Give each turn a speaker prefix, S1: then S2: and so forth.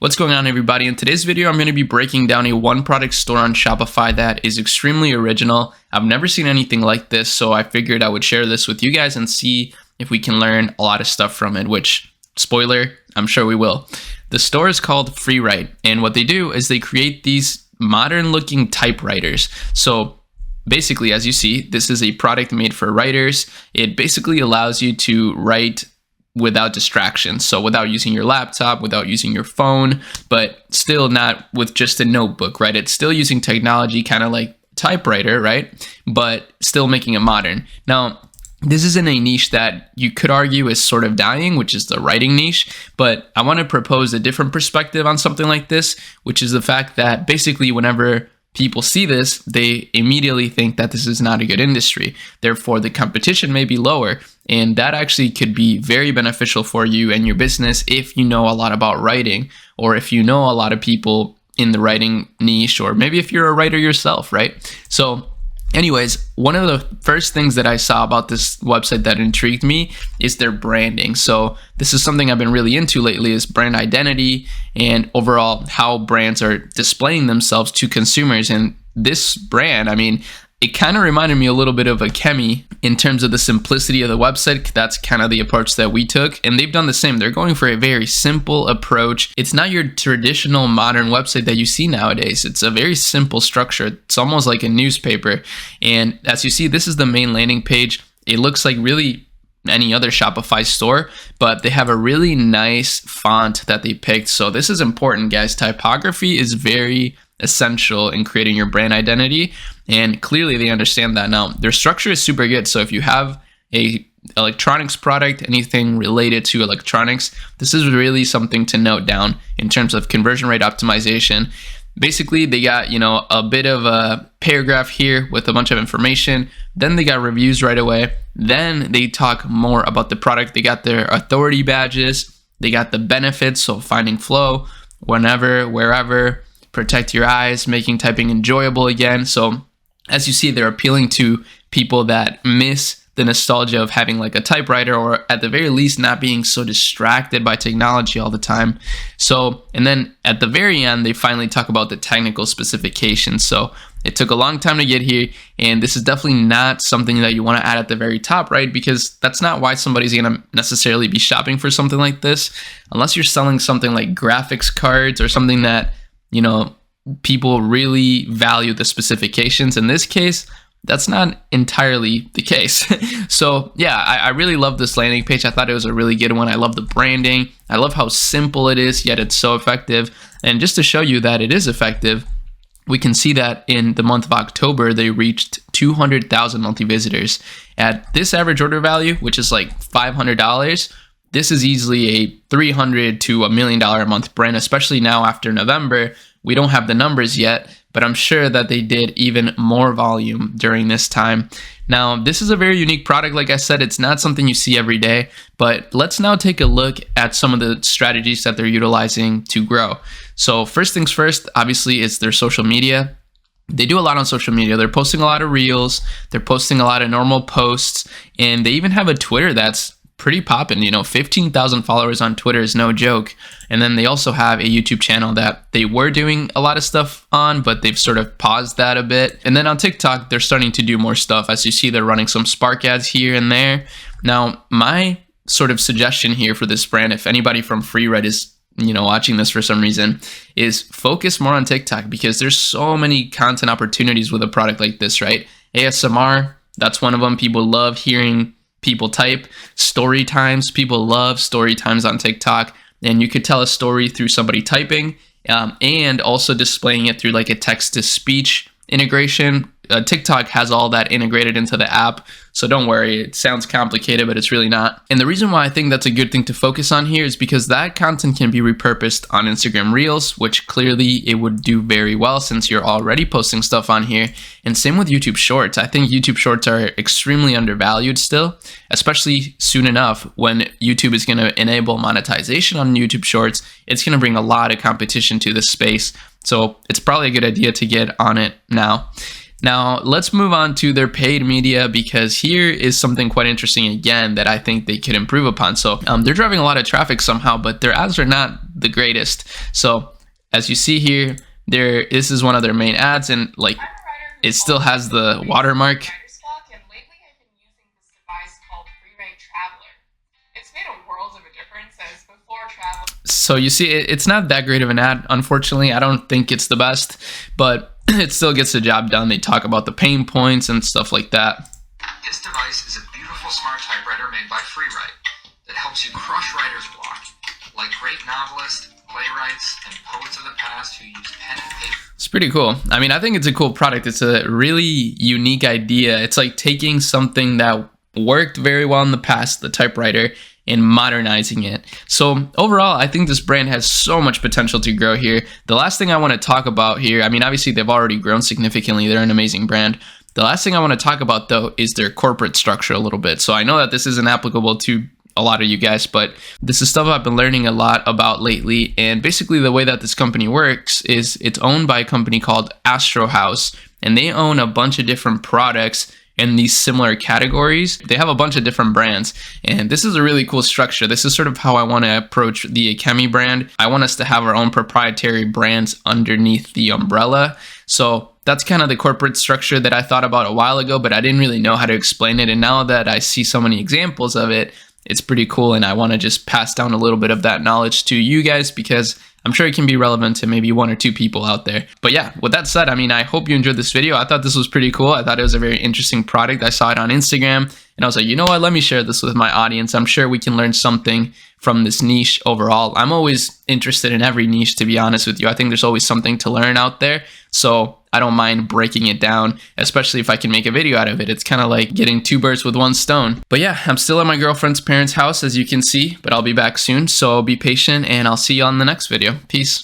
S1: What's going on, everybody? In today's video, I'm going to be breaking down a one product store on Shopify that is extremely original. I've never seen anything like this, so I figured I would share this with you guys and see if we can learn a lot of stuff from it, which, spoiler, I'm sure we will. The store is called FreeWrite, and what they do is they create these modern looking typewriters. So basically, as you see, this is a product made for writers. It basically allows you to write without distractions. So without using your laptop, without using your phone, but still not with just a notebook, right? It's still using technology, kind of like typewriter, right? But still making it modern. Now, this is in a niche that you could argue is sort of dying, which is the writing niche. But I want to propose a different perspective on something like this, which is the fact that basically whenever people see this, they immediately think that this is not a good industry. Therefore, the competition may be lower. And that actually could be very beneficial for you and your business if you know a lot about writing, or if you know a lot of people in the writing niche, or maybe if you're a writer yourself, right? So anyways, one of the first things that I saw about this website that intrigued me is their branding. So this is something I've been really into lately, is brand identity and overall how brands are displaying themselves to consumers. And this brand, I mean, it kind of reminded me a little bit of a Chemi in terms of the simplicity of the website. That's kind of the approach that we took, and they've done the same. They're going for a very simple approach. It's not your traditional modern website that you see nowadays. It's a very simple structure. It's almost like a newspaper. And as you see, this is the main landing page. It looks like really any other Shopify store, but they have a really nice font that they picked. So this is important, guys. Typography is very essential in creating your brand identity, and clearly they understand that. Now, their structure is super good. So if you have a electronics product, anything related to electronics, this is really something to note down in terms of conversion rate optimization. Basically, they got, a bit of a paragraph here with a bunch of information. Then they got reviews right away. Then they talk more about the product. They got their authority badges. They got the benefits, so finding flow, whenever, wherever, protect your eyes, making typing enjoyable again. So as you see, they're appealing to people that miss the nostalgia of having like a typewriter, or at the very least not being so distracted by technology all the time. So, and then at the very end, they finally talk about the technical specifications. So it took a long time to get here, and this is definitely not something that you want to add at the very top, right? Because that's not why somebody's going to necessarily be shopping for something like this, unless you're selling something like graphics cards or something that, people really value the specifications. In this case, that's not entirely the case. So yeah, I really love this landing page. I thought it was a really good one. I love the branding. I love how simple it is, yet it's so effective. And just to show you that it is effective, we can see that in the month of October, they reached 200,000 monthly visitors. At this average order value, which is like $500, this is easily a $300 to $1 million a month brand, especially now after November. We don't have the numbers yet, but I'm sure that they did even more volume during this time. Now, this is a very unique product. Like I said, it's not something you see every day, but let's now take a look at some of the strategies that they're utilizing to grow. So first things first, obviously, it's their social media. They do a lot on social media. They're posting a lot of reels. They're posting a lot of normal posts, and they even have a Twitter that's pretty poppin'. 15,000 followers on Twitter is no joke. And then they also have a YouTube channel that they were doing a lot of stuff on, but they've sort of paused that a bit. And then on TikTok, they're starting to do more stuff. As you see, they're running some Spark ads here and there. Now, my sort of suggestion here for this brand, if anybody from FreeWrite is watching this for some reason, is focus more on TikTok, because there's so many content opportunities with a product like this, right? ASMR, that's one of them. People love hearing people type. Story times, people love story times on TikTok, and you could tell a story through somebody typing, and also displaying it through like a text-to-speech integration. TikTok has all that integrated into the app, so don't worry, it sounds complicated, but it's really not. And the reason why I think that's a good thing to focus on here is because that content can be repurposed on Instagram Reels, which clearly it would do very well since you're already posting stuff on here. And same with YouTube Shorts. I think YouTube Shorts are extremely undervalued still, especially soon enough when YouTube is going to enable monetization on YouTube Shorts. It's going to bring a lot of competition to this space, so it's probably a good idea to get on it now. Now, let's move on to their paid media, because here is something quite interesting again that I think they could improve upon. So they're driving a lot of traffic somehow, but their ads are not the greatest. So as you see here, this is one of their main ads, and like it still has the watermark. So you see, it's not that great of an ad, unfortunately. I don't think it's the best, but it still gets the job done. They talk about the pain points and stuff like that.
S2: This device is a beautiful smart typewriter made by FreeWrite that helps you crush writer's block, like great novelists, playwrights, and poets of the past who use pen and paper.
S1: It's pretty cool. I mean, I think it's a cool product. It's a really unique idea. It's like taking something that worked very well in the past, the typewriter, and modernizing it. So overall, I think this brand has so much potential to grow here. The last thing I want to talk about here, I mean, obviously they've already grown significantly. They're an amazing brand. The last thing I want to talk about though is their corporate structure a little bit. So I know that this isn't applicable to a lot of you guys, but this is stuff I've been learning a lot about lately. And basically the way that this company works is it's owned by a company called Astro House, and they own a bunch of different products in these similar categories. They have a bunch of different brands, and this is a really cool structure. This is sort of how I want to approach the Akemi brand. I want us to have our own proprietary brands underneath the umbrella. So that's kind of the corporate structure that I thought about a while ago, but I didn't really know how to explain it. And now that I see so many examples of it, it's pretty cool, and I want to just pass down a little bit of that knowledge to you guys, because I'm sure it can be relevant to maybe 1 or 2 people out there. But yeah, with that said, I mean, I hope you enjoyed this video. I thought this was pretty cool. I thought it was a very interesting product. I saw it on Instagram, and I was like, you know what, let me share this with my audience. I'm sure we can learn something from this niche overall. I'm always interested in every niche, to be honest with you. I think there's always something to learn out there. So I don't mind breaking it down, especially if I can make a video out of it. It's kind of like getting 2 birds with 1 stone. But yeah, I'm still at my girlfriend's parents' house, as you can see, but I'll be back soon. So be patient, and I'll see you on the next video. Peace.